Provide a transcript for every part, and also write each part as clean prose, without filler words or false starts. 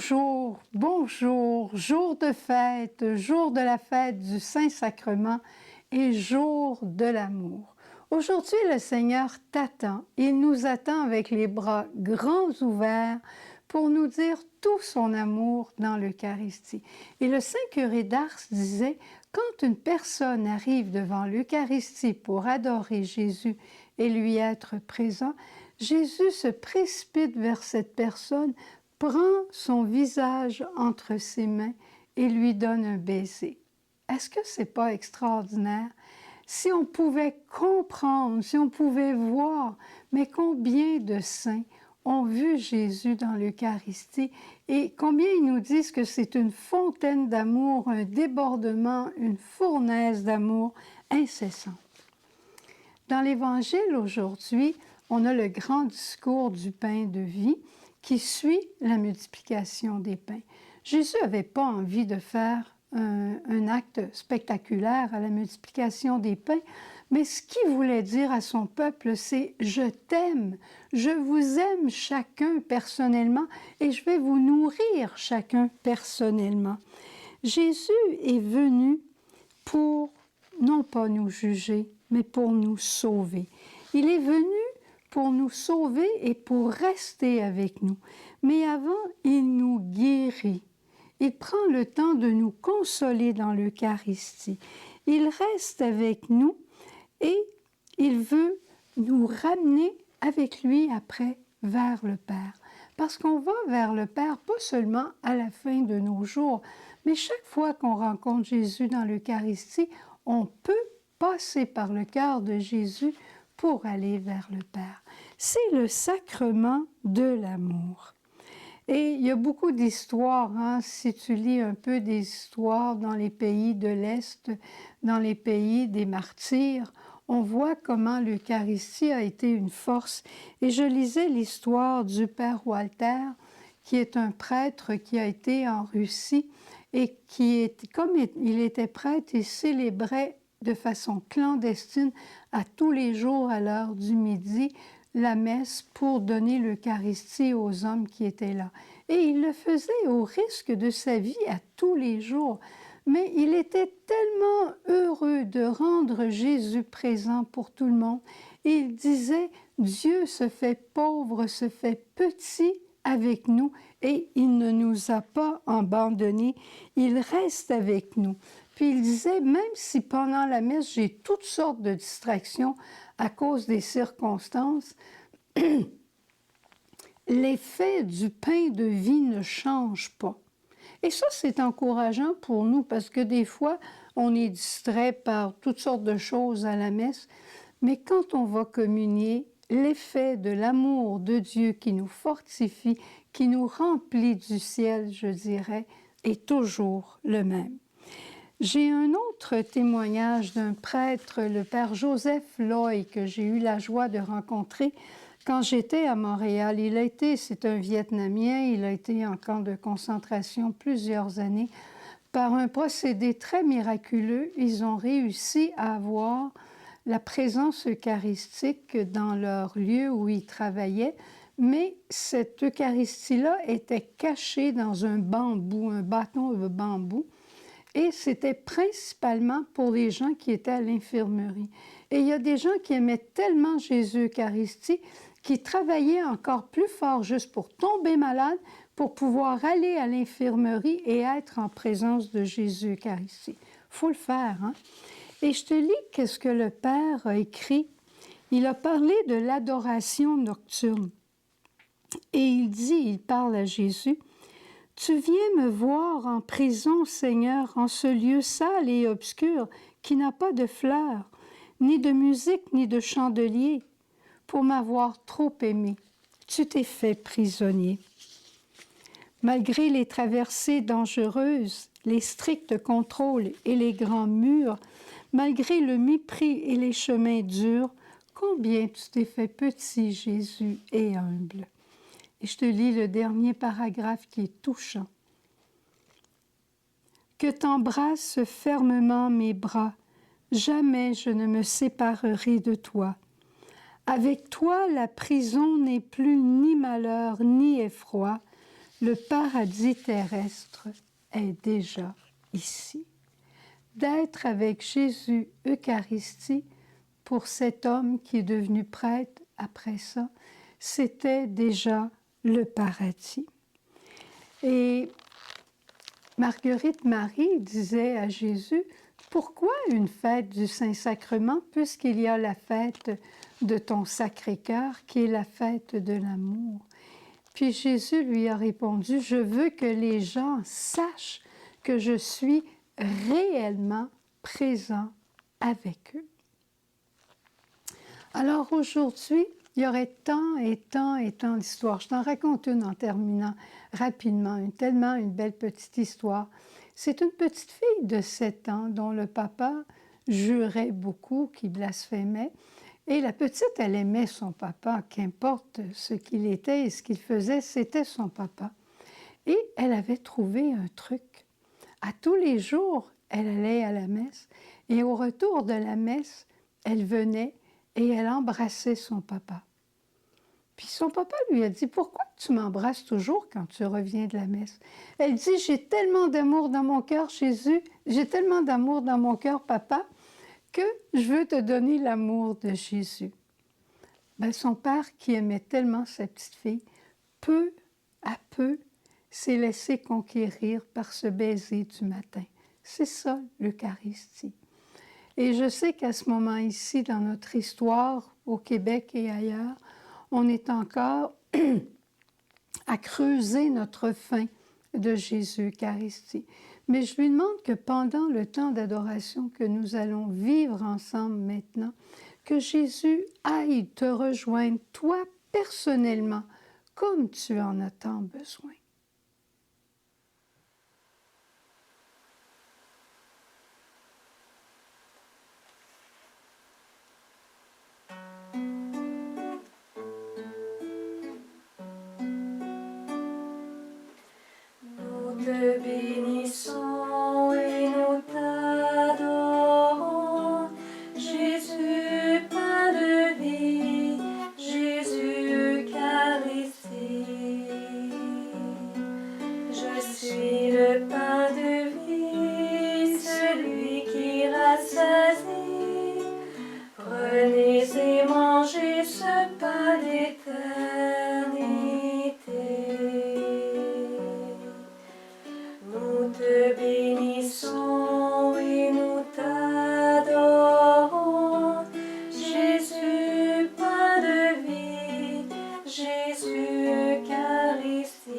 Bonjour, bonjour, jour de fête, jour de la fête du Saint-Sacrement et jour de l'amour. Aujourd'hui, le Seigneur t'attend. Il nous attend avec les bras grands ouverts pour nous dire tout son amour dans l'Eucharistie. Et le Saint curé d'Ars disait, quand une personne arrive devant l'Eucharistie pour adorer Jésus et lui être présent, Jésus se précipite vers cette personne, prend son visage entre ses mains et lui donne un baiser. Est-ce que c'est pas extraordinaire? Si on pouvait comprendre, si on pouvait voir, mais combien de saints ont vu Jésus dans l'Eucharistie et combien ils nous disent que c'est une fontaine d'amour, un débordement, une fournaise d'amour incessante. Dans l'Évangile aujourd'hui, on a le grand discours du pain de vie qui suit la multiplication des pains. Jésus n'avait pas envie de faire un acte spectaculaire à la multiplication des pains, mais ce qu'il voulait dire à son peuple, c'est « Je t'aime, je vous aime chacun personnellement et je vais vous nourrir chacun personnellement. » Jésus est venu pour, non pas nous juger, mais pour nous sauver. Il est venu pour nous sauver et pour rester avec nous. Mais avant, il nous guérit. Il prend le temps de nous consoler dans l'Eucharistie. Il reste avec nous et il veut nous ramener avec lui après vers le Père. Parce qu'on va vers le Père pas seulement à la fin de nos jours, mais chaque fois qu'on rencontre Jésus dans l'Eucharistie, on peut passer par le cœur de Jésus pour aller vers le Père. C'est le sacrement de l'amour. Et il y a beaucoup d'histoires, hein, si tu lis un peu des histoires dans les pays de l'Est, dans les pays des martyrs, on voit comment l'Eucharistie a été une force. Et je lisais l'histoire du Père Walter, qui est un prêtre qui a été en Russie et comme il était prêtre, il célébrait de façon clandestine à tous les jours à l'heure du midi la messe pour donner l'Eucharistie aux hommes qui étaient là. Et il le faisait au risque de sa vie à tous les jours. Mais il était tellement heureux de rendre Jésus présent pour tout le monde. Et il disait, Dieu se fait pauvre, se fait petit avec nous et il ne nous a pas abandonnés. Il reste avec nous. Puis il disait, même si pendant la messe, j'ai toutes sortes de distractions à cause des circonstances, l'effet du pain de vie ne change pas. Et ça, c'est encourageant pour nous parce que des fois, on est distrait par toutes sortes de choses à la messe, mais quand on va communier, l'effet de l'amour de Dieu qui nous fortifie, qui nous remplit du ciel, je dirais, est toujours le même. J'ai un autre témoignage d'un prêtre, le Père Joseph Loy, que j'ai eu la joie de rencontrer quand j'étais à Montréal. C'est un Vietnamien, il a été en camp de concentration plusieurs années. Par un procédé très miraculeux, ils ont réussi à avoir la présence eucharistique dans leur lieu où ils travaillaient, mais cette Eucharistie-là était cachée dans un bambou, un bâton de bambou, et c'était principalement pour les gens qui étaient à l'infirmerie. Et il y a des gens qui aimaient tellement Jésus Eucharistie qui travaillaient encore plus fort juste pour tomber malade, pour pouvoir aller à l'infirmerie et être en présence de Jésus Eucharistie. Il faut le faire, hein? Et je te lis qu'est-ce que le Père a écrit. Il a parlé de l'adoration nocturne. Et il parle à Jésus, « Tu viens me voir en prison, Seigneur, en ce lieu sale et obscur qui n'a pas de fleurs, ni de musique, ni de chandelier. Pour m'avoir trop aimé, tu t'es fait prisonnier. Malgré les traversées dangereuses, les stricts contrôles et les grands murs, malgré le mépris et les chemins durs, combien tu t'es fait petit, Jésus, et humble. » Et je te lis le dernier paragraphe qui est touchant. « Que t'embrassent fermement mes bras, jamais je ne me séparerai de toi. Avec toi, la prison n'est plus ni malheur ni effroi, le paradis terrestre est déjà ici. D'être avec Jésus Eucharistie, pour cet homme qui est devenu prêtre après ça, c'était déjà le paradis. Et Marguerite Marie disait à Jésus, pourquoi une fête du Saint-Sacrement puisqu'il y a la fête de ton Sacré-Cœur qui est la fête de l'amour? Puis Jésus lui a répondu, je veux que les gens sachent que je suis réellement présent avec eux. Alors aujourd'hui, il y aurait tant et tant et tant d'histoires. Je t'en raconte une en terminant rapidement, tellement une belle petite histoire. C'est une petite fille de 7 ans dont le papa jurait beaucoup, qui blasphémait. Et la petite, elle aimait son papa, qu'importe ce qu'il était et ce qu'il faisait, c'était son papa. Et elle avait trouvé un truc. À tous les jours, elle allait à la messe et au retour de la messe, elle venait et elle embrassait son papa. Puis son papa lui a dit, pourquoi tu m'embrasses toujours quand tu reviens de la messe? Elle dit, j'ai tellement d'amour dans mon cœur, Jésus, j'ai tellement d'amour dans mon cœur, papa, que je veux te donner l'amour de Jésus. Ben, son père, qui aimait tellement sa petite fille, peu à peu, s'est laissé conquérir par ce baiser du matin. C'est ça, l'Eucharistie. Et je sais qu'à ce moment ici, dans notre histoire, au Québec et ailleurs, on est encore à creuser notre faim de Jésus Eucharistie. Mais je lui demande que pendant le temps d'adoration que nous allons vivre ensemble maintenant, que Jésus aille te rejoindre, toi personnellement, comme tu en as tant besoin. Nous te bénissons et nous t'adorons, Jésus, pain de vie, Jésus, Eucharistie. Je suis le pain de vie, celui qui rassasie. Prenez et mangez ce pain d'éternité. Nous te bénissons et nous t'adorons, Jésus, pain de vie, Jésus, Eucharistie.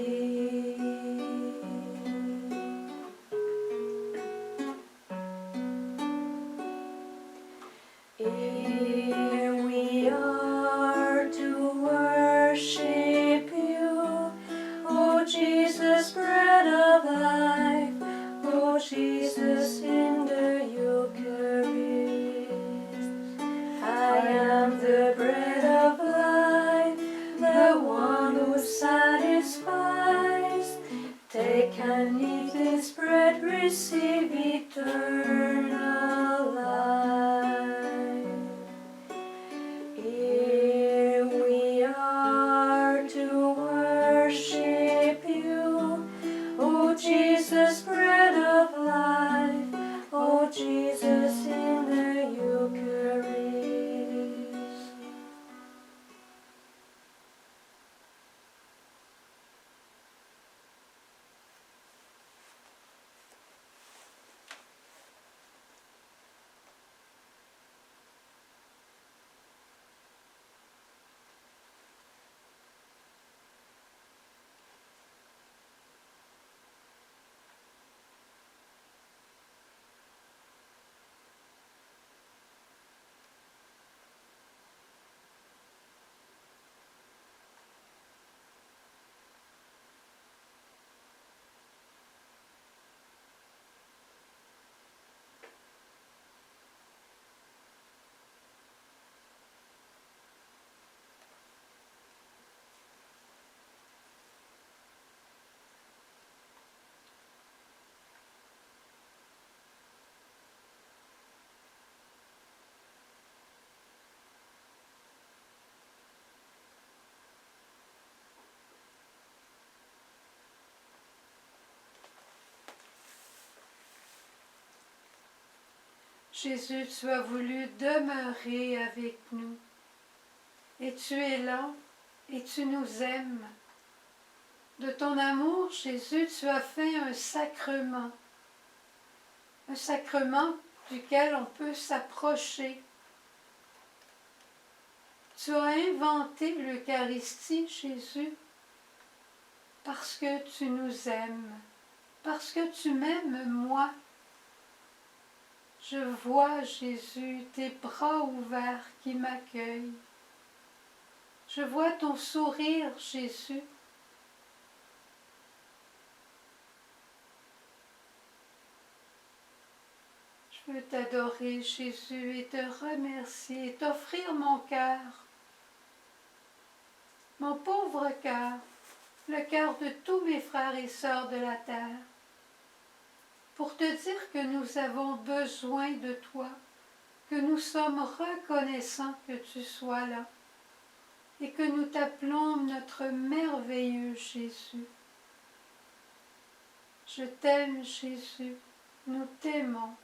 Here we are to worship you, O Jesus, bread of life, O Jesus in the Eucharist. I am the bread of life, the one who satisfies. Take and eat this bread, receive eternal life. Here we are to worship you, O Jesus, bread of life, O Jesus in the Eucharist. Jésus, tu as voulu demeurer avec nous. Et tu es là et tu nous aimes. De ton amour, Jésus, tu as fait un sacrement duquel on peut s'approcher. Tu as inventé l'Eucharistie, Jésus, parce que tu nous aimes, parce que tu m'aimes moi. Je vois, Jésus, tes bras ouverts qui m'accueillent. Je vois ton sourire, Jésus. Je veux t'adorer, Jésus, et te remercier, et t'offrir mon cœur, mon pauvre cœur, le cœur de tous mes frères et sœurs de la terre, pour te dire que nous avons besoin de toi, que nous sommes reconnaissants que tu sois là, et que nous t'appelons notre merveilleux Jésus. Je t'aime, Jésus, nous t'aimons.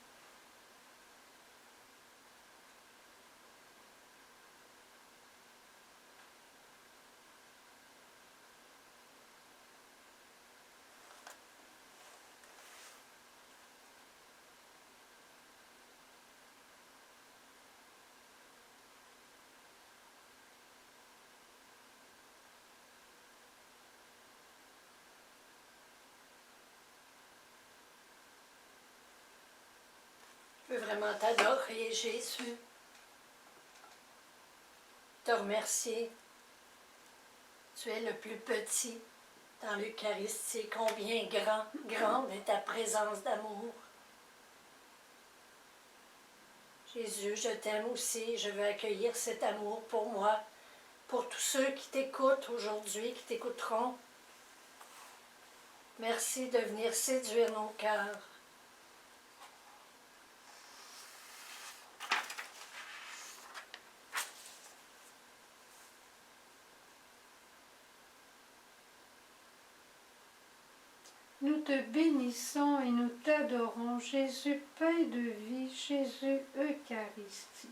Je veux vraiment t'adorer, Jésus. Te remercier. Tu es le plus petit dans l'Eucharistie. Combien grande est ta présence d'amour. Jésus, je t'aime aussi. Je veux accueillir cet amour pour moi, pour tous ceux qui t'écoutent aujourd'hui, qui t'écouteront. Merci de venir séduire nos cœurs. Nous te bénissons et nous t'adorons, Jésus, pain de vie, Jésus, Eucharistie.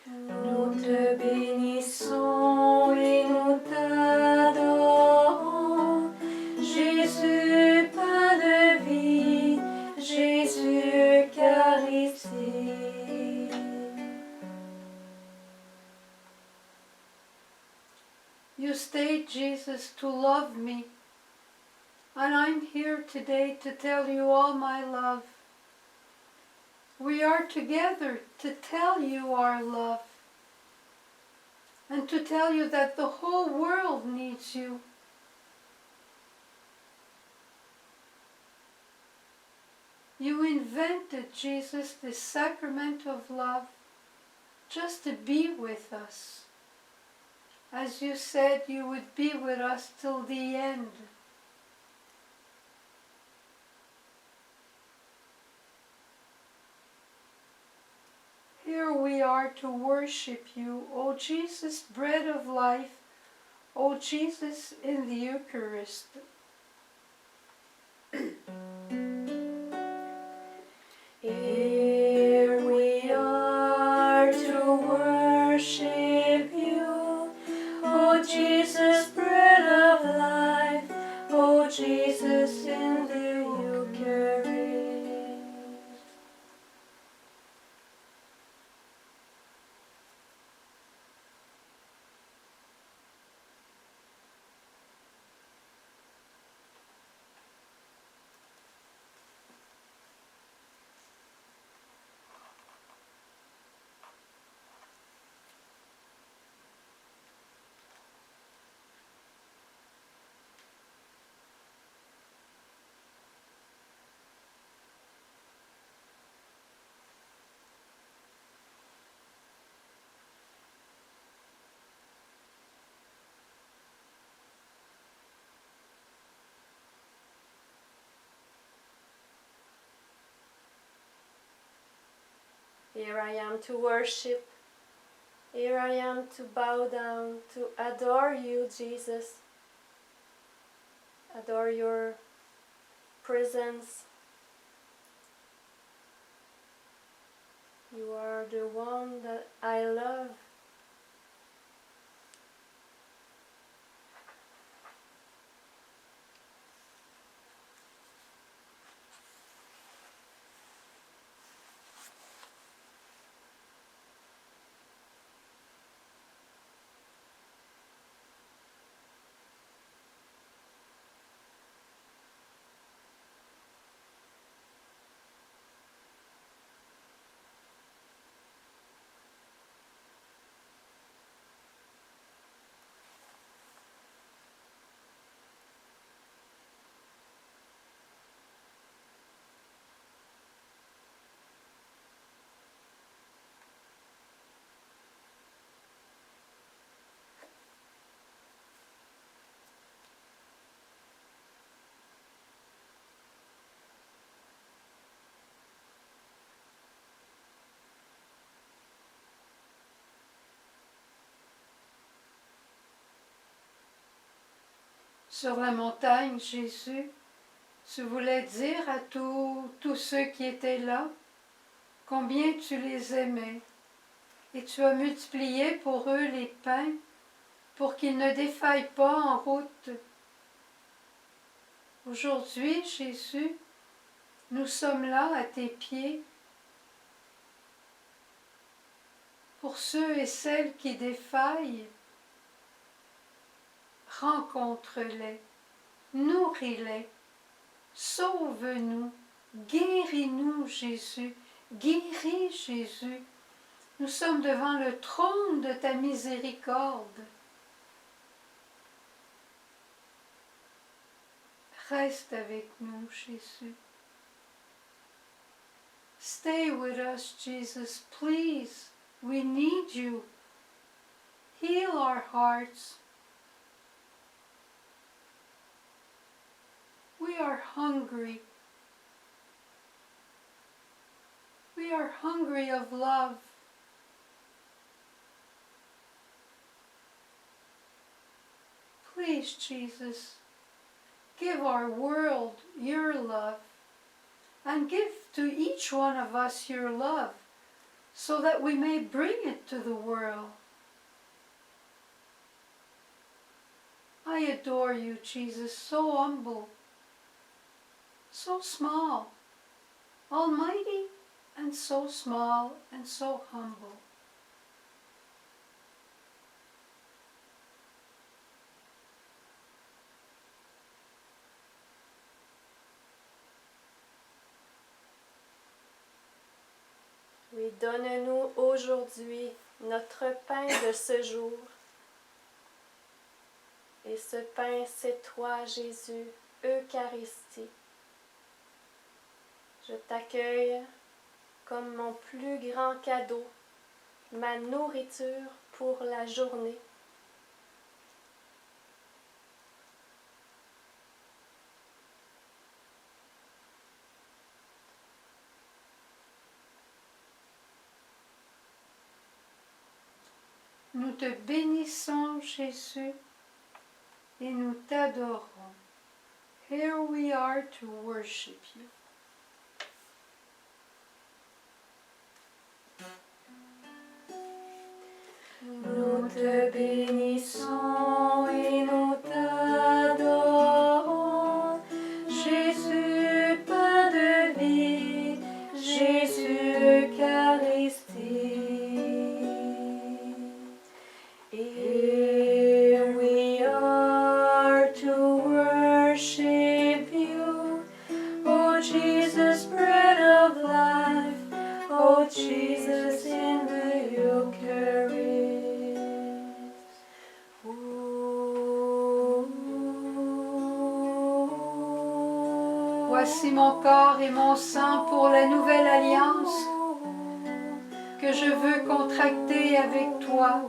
Nous te bénissons et nous t'adorons, Jésus, pain de vie, Jésus, Eucharistie. You stayed, Jesus, to love me, and I'm here today to tell you all my love. We are together to tell you our love, and to tell you that the whole world needs you. You invented, Jesus, the sacrament of love just to be with us. As you said, you would be with us till the end. Here we are to worship you, O Jesus, bread of life, O Jesus in the Eucharist. Here we are to worship you, O Jesus, bread of life, O Jesus in the Eucharist. Here I am to worship. Here I am to bow down, to adore you, Jesus. Adore your presence, You are the one that I love. Sur la montagne, Jésus, tu voulais dire à tous ceux qui étaient là combien tu les aimais, et tu as multiplié pour eux les pains pour qu'ils ne défaillent pas en route. Aujourd'hui, Jésus, nous sommes là à tes pieds. Pour ceux et celles qui défaillent, rencontre-les, nourris-les, sauve-nous, guéris-nous, Jésus, guéris, Jésus. Nous sommes devant le trône de ta miséricorde. Reste avec nous, Jésus. Stay with us, Jesus, please. We need you. Heal our hearts. We are hungry. We are hungry of love. Please, Jesus, give our world your love, and give to each one of us your love, so that we may bring it to the world. I adore you, Jesus, so humble, so small, almighty, and so small and so humble. Oui, donne-nous aujourd'hui notre pain de ce jour. Et ce pain, c'est toi, Jésus, Eucharistie. Je t'accueille comme mon plus grand cadeau, ma nourriture pour la journée. Nous te bénissons, Jésus, et nous t'adorons. Here we are to worship you. Nous te bénissons et nous t'adorons. Jésus, pain de vie, Jésus, Eucharistie. Here we are to worship you, oh Jesus, bread of life, oh Jesus in the Eucharist. Voici mon corps et mon sang pour la nouvelle alliance que je veux contracter avec toi.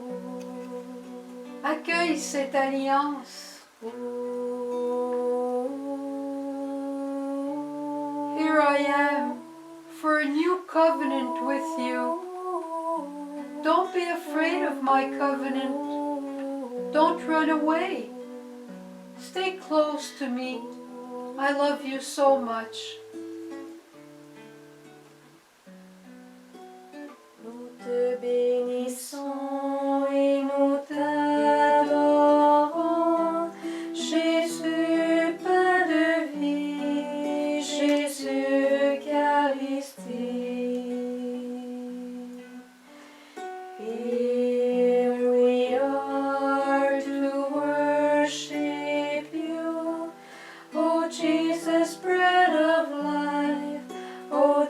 Accueille cette alliance. Here I am for a new covenant with you. Don't be afraid of my covenant. Don't run away. Stay close to me. I love you so much.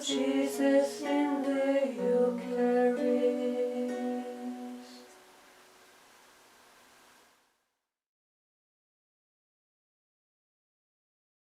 Jesus,